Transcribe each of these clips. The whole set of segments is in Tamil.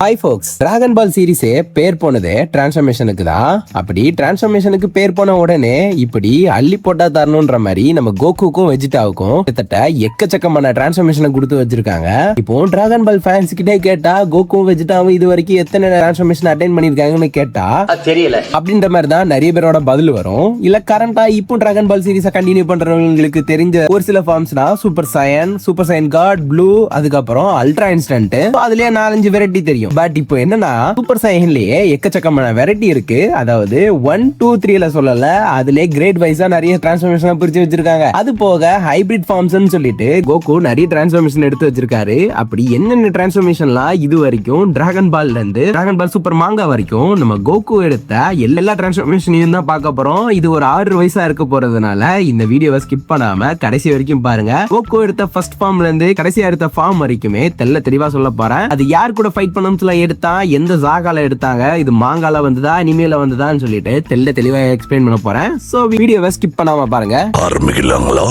ஹாய் ஃபோக்ஸ், டிராகன் பால் சீரிஸே பேர் போனதே டிரான்ஸ்ஃபர்மேஷனுக்கு தான். அப்படி டிரான்ஸ்ஃபர்மேஷனுக்கு பேர் போன உடனே இப்படி அள்ளி போட்டா தரணும்ன்ற மாதிரி நம்ம கோகுக்கும் வெஜிடாவுக்கும் கிட்டத்தட்ட எக்கச்சக்கமான டிரான்ஸ்ஃபர்மேஷனை கொடுத்து வச்சிருக்காங்க. இப்போ டிராகன் பால் ஃபேன்ஸ் கிட்டே கேட்டா கோகும் வெஜிடாவும் இது வரைக்கும் எத்தனை டிரான்ஸ்ஃபர்மேஷன் அட்டைன் பண்ணிருக்காங்கன்னு கேட்டா தெரியல அப்படின்ற மாதிரி தான் நிறைய பேரோட பதில் வரும். இல்ல கரண்டா இப்போ டிராகன் பால் சீரிஸை கண்டினியூ பண்றவங்களுக்கு தெரிஞ்ச ஒரு சில ஃபார்ம்ஸ்னா சூப்பர் சைன் காட், ப்ளூ, அதுக்கப்புறம் அல்ட்ரா இன்ஸ்டன்ட், அதுலயே 4-5 வெரைட்டி தெரியும். பட் இப்போ என்னன்னா சூப்பர் சைன்லயே எக்கச்சக்கமான வெரைட்டி இருக்கு. அதாவது 1, 2, 3ல சொல்லல, அதுல கிரேட் வைஸா நிறைய டிரான்ஸ்ஃபர்மேஷன் பிரிச்சு வச்சிருக்காங்க. அது போக ஹைபிரிட் ஃபார்ம்ஸ்னு சொல்லிட்டு கோகு நிறைய டிரான்ஸ்ஃபர்மேஷன் எடுத்து வச்சிருக்காரு. அப்படி என்னென்ன டிரான்ஸ்ஃபர்மேஷன்லாம் இது வரைக்கும் டிராகன் பால்ல இருந்து டிராகன் பால் சூப்பர் மாங்கா வரைக்கும் நம்ம கோகு எடுத்த எல்லா டிரான்ஸ்ஃபர்மேஷனையும் தான் பார்க்க போறோம். இது ஒரு 6 வயசா இருக்க போறதுனால இந்த வீடியோவை ஸ்கிப் பண்ணாம கடைசி வரைக்கும் பாருங்க. கோகு எடுத்த ஃபர்ஸ்ட் ஃபார்ம்ல இருந்து கடைசியா எடுத்த ஃபார்ம் வரைக்குமே தெளிவா சொல்ல போறேன். அது யார் கூட ஃபைட் பண்ண எடுத்தா, எந்த ஜாகால எடுத்தாங்க, இது மாங்கால வந்ததா இனிமேல வந்ததான்னு சொல்லிட்டு தெளிவா எக்ஸ்பிளைன் பண்ண போறேன். சோ வீடியோவை ஸ்கிப் பண்ணாம பாருங்க. ஆரம்பிக்கலாங்களா?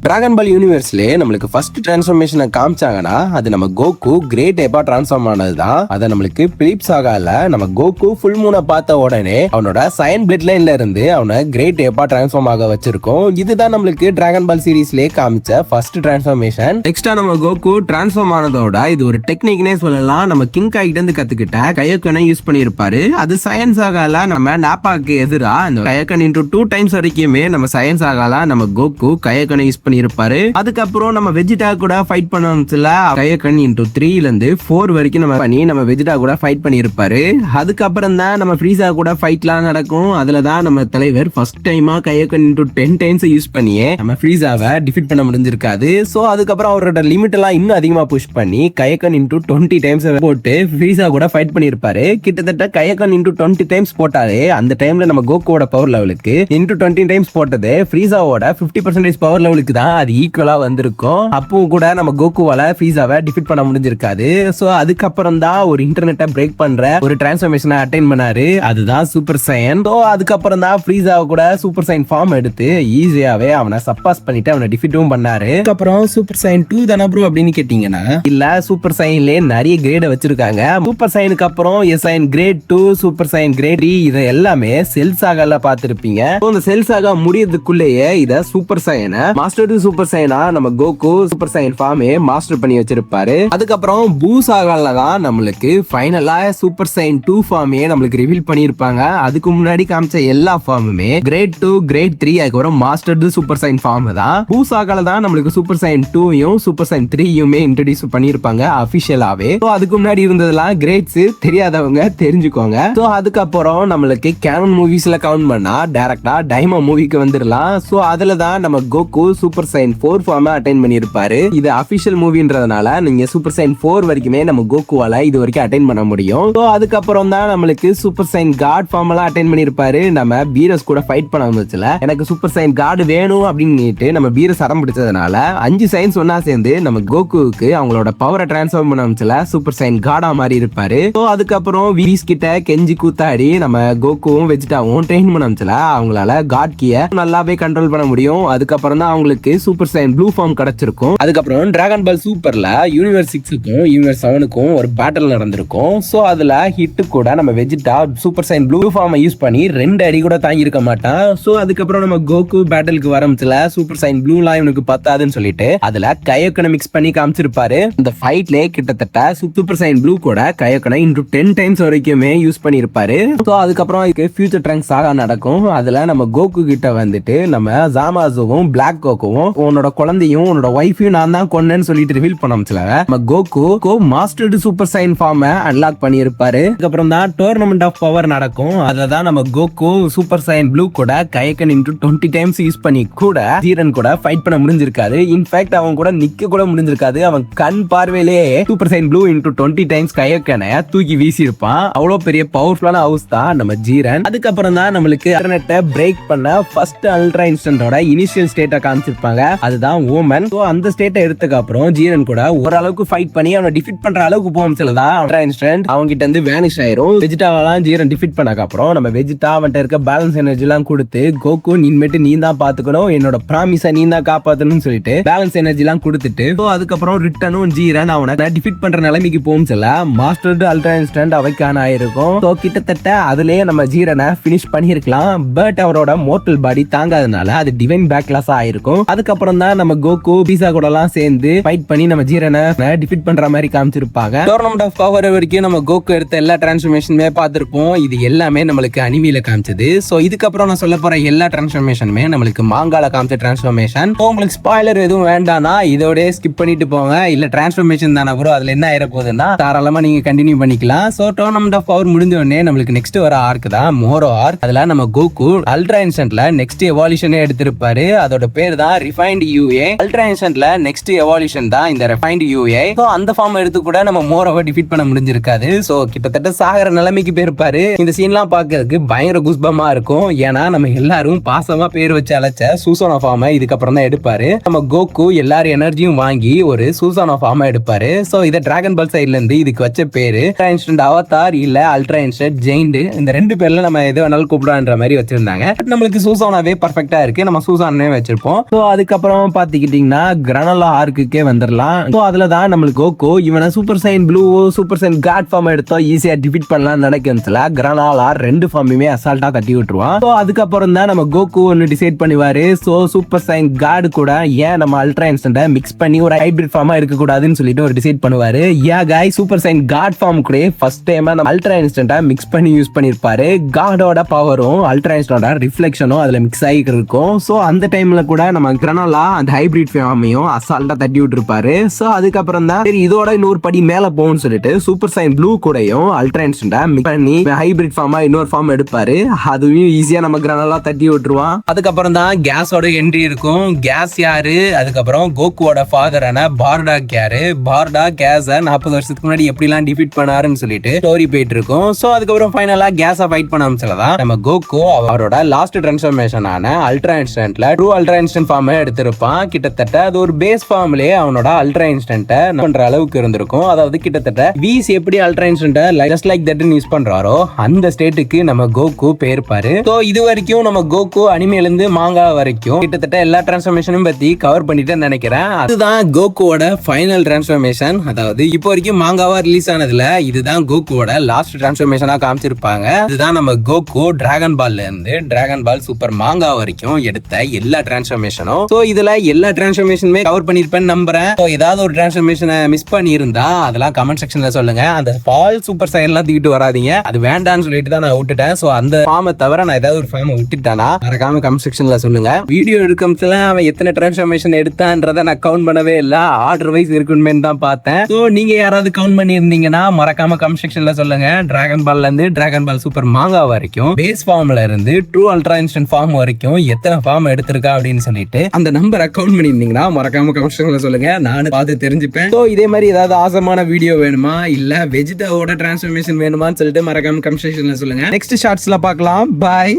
டிராகன் பால் யூனிவர்ஸ்லயே நம்மளுக்கு ஃபர்ஸ்ட் டிரான்ஸ்ஃபர்மேஷனை காமிச்சாங்கன்னா அது நம்ம கோகு கிரேட் ஏப்பா டிரான்ஸ்ஃபார்ம் ஆனதுதான். அதை நம்மளுக்கு பிலிப் சாகால நம்ம கோகு ஃபுல் மூனை பார்த்த உடனே அவனோட சயன் பிளட் லைன்ல இருந்து அவனை கிரேட் ஏப்பா டிரான்ஸ்ஃபார்ம் ஆக வச்சிருக்கோம். இதுதான் நம்மளுக்கு டிராகன் பால் சீரிஸ்லயே காமிச்ச ஃபர்ஸ்ட் டிரான்ஸ்ஃபர்மேஷன். நெக்ஸ்டா நம்ம கோகு டிரான்ஸ்ஃபார்ம் ஆனதோட இது ஒரு டெக்னிக்னே சொல்லலாம். நம்ம கிங் காய்கிட்ட இருந்து கத்துக்கிட்ட கயோக்கனை யூஸ் பண்ணிருப்பாரு. அது சயன் சாகால நம்ம நாப்பாக்கு எதிரா அந்த கயோக்கன் இன்டு 2 டைம்ஸ் வரைக்குமே நம்ம சயன் சாகால நம்ம கோகு கயோக்கனை யூஸ் இருப்பாரு. அதுக்கப்புறம் நம்ம வெஜிடா கூட ஃபைட் பண்ணதுல கயோக்கன் இன்டு 3ல இருந்து 4 வரைக்கும் நம்ம வெஜிடா கூட ஃபைட் பண்ணி இருப்பாரு. அதுக்கப்புறம் தான் நம்ம ஃப்ரீசா கூட ஃபைட்லாம் நடக்கும். அதுலதான் நம்ம தலைவர் ஃபர்ஸ்ட் டைமா கயோக்கன் இன்டு 10 டைம்ஸ் யூஸ் பண்ணியே நம்ம ஃப்ரீசாவை டிஃபீட் பண்ண முடிஞ்சிருக்காது. சோ அதுக்கப்புறம் அவரோட லிமிட் எல்லாம் இன்னும் அதிகமா புஷ் பண்ணி கயோக்கன் இன்டு 20 டைம்ஸ் போட்டு ஃப்ரீசா கூட ஃபைட் பண்ணிருப்பாரு. கிட்டத்தட்ட கயோக்கன் இன்டு 20 டைம்ஸ் போட்டாலே அந்த டைம்ல நம்ம கோகுவோட பவர் லெவலுக்கு இன்டு 20 டைம்ஸ் போட்டது ஃப்ரீசாவோட 50% பவர் லெவலுக்கு தான் அது ஈக்குவலா வந்திருக்கும். அப்போ கூட நம்ம கோகுவால ஃப்ரீசாவை டிஃபீட் பண்ண முடிஞ்சிருக்காது. சோ அதுக்கப்புறம் தான் ஒரு இன்டர்நெட்டை பிரேக் பண்ற ஒரு டிரான்ஸ்ஃபர்மேஷனை அட்டைன் பண்ணாரு. அதுதான் சூப்பர் சைன். சோ அதுக்கப்புறம் தான் ஃப்ரீசாவை கூட சூப்பர் சைன் ஃபார்ம் எடுத்து ஈஸியாவே அவனை சப்பாஸ் பண்ணிட்டு அவனை டிஃபீட்டும் பண்ணாரு. அதுக்கப்புறம் சூப்பர் சைன் 2 தானே ப்ரோ அப்படின்னு கேட்டீங்கன்னா இல்ல, சூப்பர் சைன்லயே நிறைய கிரேட வச்சிருக்காங்க. சூப்பர் சைனுக்கு அப்புறம் Saiyan grade 2, super Saiyan grade 3 இதை எல்லாமே செல் சாகால பார்த்திருப்பீங்க. இந்த செல் சாகா முடியறதுக்குள்ளேயே இத சூப்பர் சைனை மாஸ்டர் சூப்பர் சைனா நம்ம கோகு சூப்பர் சைன் ஃபார்மே மாஸ்டர் பண்ணி வச்சிருப்பாரு. அதுக்கப்புறம் பூ சாகால தான் நம்மளுக்கு ஃபைனலா சூப்பர் சைன் 2 ஃபார்மே நம்மளுக்கு ரிவீல் பண்ணிருப்பாங்க. அதுக்கு முன்னாடி காமிச்ச எல்லா ஃபார்முமே கிரேட் 2, கிரேட் 3 அதுக்கப்புறம் மாஸ்டர் சூப்பர் சைன் ஃபார்ம் தான். பூ சாகால தான் நம்மளுக்கு சூப்பர் சைன் 2யும் சூப்பர் சைன் 3யுமே இன்ட்ரோடியூஸ் பண்ணிருப்பாங்க அபிஷியலாவே. சோ அதுக்கு முன்னாடி இருந்ததெல்லாம் கிரேட்ஸ், தெரியாதவங்க தெரிஞ்சுக்கோங்க. சோ அதுக்கப்புறம் நம்மளுக்கு கேனன் மூவிஸ்ல கவுண்ட் பண்ணா டைரக்டா டைமா மூவிக்கு வந்துடலாம். சோ அதுல தான் நம்ம Goku super Saiyan 4 form attain பண்ணிருப்பாரு. இது அபிஷியல் மூவின்றதுனால நீங்க சூப்பர் சைன் 4 வரைக்குமே நம்ம கோகுவால இது வரைக்கும் அட்டைன் பண்ண முடியும். சோ அதுக்கப்புறம் தான் நம்மளுக்கு சூப்பர் சைன் காட் ஃபார்ம் எல்லாம் அட்டைன் பண்ணிருப்பாரு. நம்ம பீரஸ் கூட ஃபைட் பண்ண வந்துச்சுல, எனக்கு சூப்பர் சைன் காட் வேணும் அப்படின்னு நம்ம பீரஸ் அடம் பிடிச்சதுனால 5 சைன்ஸ் ஒன்னா சேர்ந்து நம்ம கோகுவுக்கு அவங்களோட பவரை டிரான்ஸ்ஃபார்ம் பண்ண வந்துச்சுல சூப்பர் சைன் காடா மாதிரி இருப்பாரு. சோ அதுக்கப்புறம் வீஸ் கிட்ட கெஞ்சி கூத்தாடி நம்ம கோகுவும் வெஜிடாவும் ட்ரெயின் பண்ண வந்துச்சுல, அவங்களால காட் கீயை நல்லாவே கண்ட்ரோல் பண்ண முடியும். அதுக்கப்புறம் தான் அவங்களுக்கு சூப்பர் சைன் ப்ளூ ஃபார்ம் கிடைச்சிருக்கும். அதுக்கப்புறம் டிராகன் பால் சூப்பர்ல யூனிவர்ஸ் 6க்கும் யூனிவர்ஸ் 7க்கும் ஒரு பேட்டில் நடந்திருக்கும். சோ அதுல ஹிட் கூட நம்ம வெஜிடா சூப்பர் சைன் ப்ளூ ஃபார்மை யூஸ் பண்ணி 2 அடி கூட தாங்கி இருக்க மாட்டான். சோ அதுக்கப்புறம் நம்ம கோகு பேட்டிலுக்கு வரம்ச்சுல சூப்பர் சைன் ப்ளூலாம் இவனுக்கு பத்தாதுன்னு சொல்லிட்டு அதுல கயோக்கனை மிக்ஸ் பண்ணி காமிச்சிருப்பாரு. இந்த ஃபைட்ல கிட்டத்தட்ட சூப்பர் சைன் ப்ளூ கூட கயோக்கனை இன்டு 10 டைம்ஸ் வரைக்குமே யூஸ் பண்ணிருப்பாரு. சோ அதுக்கப்புறம் ஃபியூச்சர் ட்ராங்க் சாகா நடக்கும். அதுல நம்ம கோகு கிட்ட வந்துட்டு நம்ம ஜாமாசுவும் பிளாக் கோகுவும் உன்னோட குழந்தையும் உன்னோட ஒய்ஃபையும் நான் தான் கொன்னேன்னு சொல்லிட்டு ரிவீல் பண்ணோம்ல, நம்ம கோகு மாஸ்டர்டு சூப்பர் சைன் ஃபார்மை அன்லாக் பண்ணியிருப்பாரு. அதுக்கப்புறம் தான் டோர்னமெண்ட் ஆஃப் பவர் நடக்கும். அதுதான் நம்ம கோகு சூப்பர் சைன் ப்ளூ கூட கயோக்கன் இன்டு 20 டைம்ஸ் யூஸ் பண்ணி கூட ஜீரன் கூட ஃபைட் பண்ண முடிஞ்சிருக்காரு. இன்ஃபேக்ட் அவன் கூட நிக்க கூட முடிஞ்சிருக்காது. அவன் கண் பார்வையிலேயே super Saiyan blue into 20 times கயோக்கனை தூக்கி வீசி இருப்பான். அவ்வளவு பெரிய பவர்ஃபுல்லான ஹவுஸ் தான் நம்ம ஜீரன். அதுக்கப்புறம் தான் நம்மளுக்கு இன்டர்நெட்டை பிரேக் பண்ண ஃபர்ஸ்ட் அல்ட்ரா இன்ஸ்டன்டோட இனிஷியல் ஸ்டேட்டை காமிச்சிருப்பாங்க. காமிச்சிருப்பாங்க, அதுதான் ஓமன். அந்த ஸ்டேட்டை எடுத்துக்க அப்புறம் ஜீரன் கூட ஓரளவுக்கு ஃபைட் பண்ணி அவனை டிஃபீட் பண்ற அளவுக்கு போகும் சிலதான் அல்ட்ரா இன்ஸ்டன்ட் அவங்க கிட்ட இருந்து வேனிஷ் ஆயிரும். வெஜிடாவெல்லாம் ஜீரன் டிஃபீட் பண்ணக்கு அப்புறம் நம்ம வெஜிடா அவன்கிட்ட இருக்க பேலன்ஸ் எனர்ஜி எல்லாம் கொடுத்து கோகு இனிமேட்டு நீ தான் பாத்துக்கணும், என்னோட ப்ராமிஸை நீ தான் காப்பாத்தணும்னு சொல்லிட்டு பேலன்ஸ் எனர்ஜி எல்லாம் கொடுத்துட்டு அதுக்கப்புறம் ரிட்டனும் ஜீரன் அவனை டிஃபீட் பண்ற நிலைமைக்கு போகும் சில மாஸ்டர் அல்ட்ரா இன்ஸ்டன்ட் அவைக்கான ஆயிருக்கும். கிட்டத்தட்ட அதுலயே நம்ம ஜீரனை பினிஷ் பண்ணிருக்கலாம். பட் அவரோட மோர்டல் பாடி தாங்காதனால அது டிவைன் பேக்லாஸ் ஆயிருக்கும். அதுக்கப்புறம் தான் நம்ம கோகு பீசா கூட எல்லாம் சேர்ந்து ஃபைட் பண்ணி நம்ம ஜீரனை டிஃபீட் பண்ற மாதிரி காமிச்சிருப்பாங்க. டோர்னமெண்ட் ஆஃப் பவர் வரைக்கும் நம்ம கோகு எடுத்த எல்லா டிரான்ஸ்ஃபர்மேஷனுமே பார்த்திருப்போம். இது எல்லாமே நம்மளுக்கு அனிமில காமிச்சது. சோ இதுக்கப்புறம் நான் சொல்ல போற எல்லா டிரான்ஸ்ஃபர்மேஷனுமே நம்மளுக்கு மாங்கால காமிச்ச டிரான்ஸ்ஃபர்மேஷன். உங்களுக்கு ஸ்பாயிலர் எதுவும் வேண்டாம்னா இதோட ஸ்கிப் பண்ணிட்டு போங்க. இல்ல டிரான்ஸ்ஃபர்மேஷன் தானே ப்ரோ, அதுல என்ன ஆயிர போகுதுன்னா தாராளமா நீங்க கண்டினியூ பண்ணிக்கலாம். சோ டோர்னமெண்ட் ஆஃப் பவர் முடிஞ்ச உடனே நம்மளுக்கு நெக்ஸ்ட் வர ஆர்க் தான் மோரோ ஆர்க். அதுல நம்ம கோகு அல்ட்ரா இன்ஸ்டன்ட்ல நெக்ஸ்ட் எவால்யூஷனே எடுத்திருப்பாரு. அதோட பேர் தான் ரிஃபைன்ட் யூஏ. அல்ட்ரா இன்ஸ்டன்ட்ல நெக்ஸ்ட் எவால்யூஷன் தான் இந்த ரிஃபைன்ட் யூஏ. சோ அந்த ஃபார்ம் எடுத்து கூட நம்ம மோரோவை டிஃபீட் பண்ண முடிஞ்சிருக்காது. சோ கிட்டத்தட்ட சாகர நிலைமைக்கு போயிருப்பாரு. இந்த சீன்லாம் பார்க்கிறதுக்கு பயங்கர குஸ்பமா இருக்கும். ஏன்னா நம்ம எல்லாரும் பாசமா பேர் வச்சு அழைச்ச சூசானா ஃபார்மை இதுக்கப்புறம் தான் எடுப்பாரு. நம்ம கோகு எல்லாரும் எனர்ஜியும் வாங்கி ஒரு சூசானா ஃபார்மை எடுப்பாரு. சோ இத டிராகன் பால் சைட்ல இருந்து இதுக்கு வச்ச பேரு அல்ட்ரா இன்ஸ்டன்ட் அவதார் இல்ல அல்ட்ரா இன்ஸ்டன்ட் ஜெயிண்ட். இந்த ரெண்டு பேர்ல நம்ம எது வேணாலும் கூப்பிடுன்ற மாதிரி வச்சிருந்தாங்க. பட் நம்மளுக்கு சூசானாவே பர்ஃபெக்ட்டா இருக்கு, நம்ம சூசானே வச்சிருப்போம். சோ அதுக்கப்புறம் பாத்துக்கிட்டீங்கன்னா கிரானலா ஆர்க்குக்கே வந்துடலாம். சோ அதுல தான் நம்மளுக்கு கோகு இவனை super Saiyan blue super Saiyan god form எடுத்தோம் ஈஸியா டிஃபீட் பண்ணலாம் நினைக்கிறதுல கிரானலா ரெண்டு ஃபார்மையுமே அசால்ட்டா தட்டி விட்டுருவான். சோ அதுக்கப்புறம் தான் நம்ம கோகு ஒன்னு டிசைட் பண்ணுவாரு. சோ சூப்பர் சைன் காட் கூட ஏன் நம்ம அல்ட்ரா இன்ஸ்டன்ட்டை மிக்ஸ் பண்ணி ஒரு ஹைபிரிட் ஃபார்மா இருக்க கூடாதுன்னு சொல்லிட்டு ஒரு டிசைட் பண்ணுவாரு. யா காய் சூப்பர் சைன் காட் ஃபார்ம் கூட ஃபர்ஸ்ட் டைம் நம்ம அல்ட்ரா இன்ஸ்டன்ட்டை மிக்ஸ் பண்ணி யூஸ் பண்ணிருப்பாரு. காடோட பவரும் அல்ட்ரா இன்ஸ்டன்ட்டோட ரிஃப்ளெக்ஷனும் அதுல மிக்ஸ் ஆகி இருக்கும். சோ அந்த டைம்ல கூட நம்ம கிரானலா அந்த ஹைபிரிட் ஃபார்மையும் அசால்ட்டா தட்டி விட்டுருப்பாரு. சோ அதுக்கப்புறம் தான் சரி இதோட இன்னொரு படி மேல போகும்னு சொல்லிட்டு சூப்பர் சைன் ப்ளூ கூடயும் அல்ட்ரா இன்ஸ்டன்ட்டை மிக்ஸ் பண்ணி ஹைபிரிட் ஃபார்மா இன்னொரு ஃபார்ம் எடுப்பாரு. அதுவும் ஈஸியா நம்ம கிரானலா தட்டி விட்டுருவான். அதுக்கப்புறம் தான் கேஸோட என்ட்ரி இருக்கும். கேஸ் யாரு? அதுக்கப்புறம் கோகுவோட ஃபாதரான பார்டாக் யாரு? பார்டாக் கேஸ 40 வருஷத்துக்கு முன்னாடி எப்படிலாம் டிஃபீட் பண்ணாருன்னு சொல்லிட்டு ஸ்டோரி போயிட்டு இருக்கும். சோ அதுக்கப்புறம் ஃபைனலா கேஸ ஃபைட் பண்ண ஆரம்பிச்சதான் நம்ம கோகு அவரோட லாஸ்ட் டிரான்ஸ்ஃபர்மேஷன் ஆன அல்ட்ரா இன்ஸ்டன்ட்ல ட்ரூ அல்ட்ரா இன்ஸ்டன்ட் ஃபார்மை எடுத்திருப்பான். கிட்டத்தட்ட அது ஒரு பேஸ் ஃபார்ம்லயே அவனோட அல்ட்ரா இன்ஸ்டன்ட்டை பண்ற அளவுக்கு இருந்திருக்கும். அதாவது கிட்டத்தட்ட வீஸ் எப்படி அல்ட்ரா இன்ஸ்டன்ட்டை ஜஸ்ட் லைக் தட் யூஸ் பண்றாரோ அந்த ஸ்டேட்டுக்கு நம்ம கோகு போயிருப்பாரு. சோ இது வரைக்கும் நம்ம கோகு அனிமேல இருந்து மாங்கா வரைக்கும் கிட்டத்தட்ட எல்லா டிரான்ஸ்ஃபர்மேஷனும் பத்தி கவர் பண்ணிட்டேன்னு நினைக்கிறேன். அதுதான் கோகுவோட ஃபைனல் டிரான்ஸ்ஃபர்மேஷன். அதாவது இப்போ வரைக்கும் மாங்காவா ரிலீஸ் ஆனதுல இதுதான் கோகுவோட லாஸ்ட் டிரான்ஸ்ஃபர்மேஷனா காமிச்சிருப்பாங்க. இதுதான் நம்ம கோகு டிராகன் பால்ல இருந்து டிராகன் பால் சூப்பர் மாங்கா வரைக்கும் எடுத்த எல்லா டிரான்ஸ்ஃபர்மேஷனும். சோ இதுல எல்லா டிரான்ஸ்ஃபர்மேஷனுமே கவர் பண்ணிருப்பேன்னு நம்புறேன். சோ ஏதாவது ஒரு டிரான்ஸ்ஃபர்மேஷனை மிஸ் பண்ணி இருந்தா அதெல்லாம் கமெண்ட் செக்ஷன்ல சொல்லுங்க. அந்த ஃபால் சூப்பர் சைன் எல்லாம் தூக்கிட்டு வராதீங்க, அது வேண்டாம்னு சொல்லிட்டு தான் நான் விட்டுட்டேன். சோ அந்த ஃபார்மை தவிர நான் ஏதாவது ஒரு ஃபார்மை விட்டுட்டானா மறக்காம கமெண்ட் செக்ஷன்ல சொல்லுங்க. வீடியோ எடுக்கம்ல அவன் எத்தனை டிரான்ஸ்ஃபர்மேஷன் எடுத்தான்றத நான் கவுண்ட் பண்ணவே இல்ல, ஆர்டர் வைஸ் இருக்குன்னு தான் பார்த்தேன். சோ நீங்க யாராவது கவுண்ட் பண்ணி இருந்தீங்கன்னா மறக்காம கமெண்ட் செக்ஷன்ல சொல்லுங்க. டிராகன் பால்ல இருந்து டிராகன் பால் சூப்பர் மாங்கா வரைக்கும் பேஸ் ஃபார்ம்ல இருந்து ட்ரூ அல்ட்ரா இன்ஸ்டன்ட் ஃபார்ம் வரைக்கும் எத்தனை ஃபார்ம் எடுத்திருக்கா அப்படின்னு சொல்லிட்டு அந்த நம்பரை கவுண்ட் பண்ணிருந்தீங்கன்னா மறக்காம கமெண்ட் செக்ஷன்ல சொல்லுங்க, நானும் பார்த்து தெரிஞ்சுப்பேன். சோ இதே மாதிரி ஏதாவது ஆசமான வீடியோ வேணுமா இல்ல வெஜிடாவோட டிரான்ஸ்ஃபர்மேஷன் வேணுமான்னு சொல்லிட்டு மறக்காம கமெண்ட் செக்ஷன்ல சொல்லுங்க. நெக்ஸ்ட் ஷார்ட்ஸ்ல பார்க்கலாம். பாய்.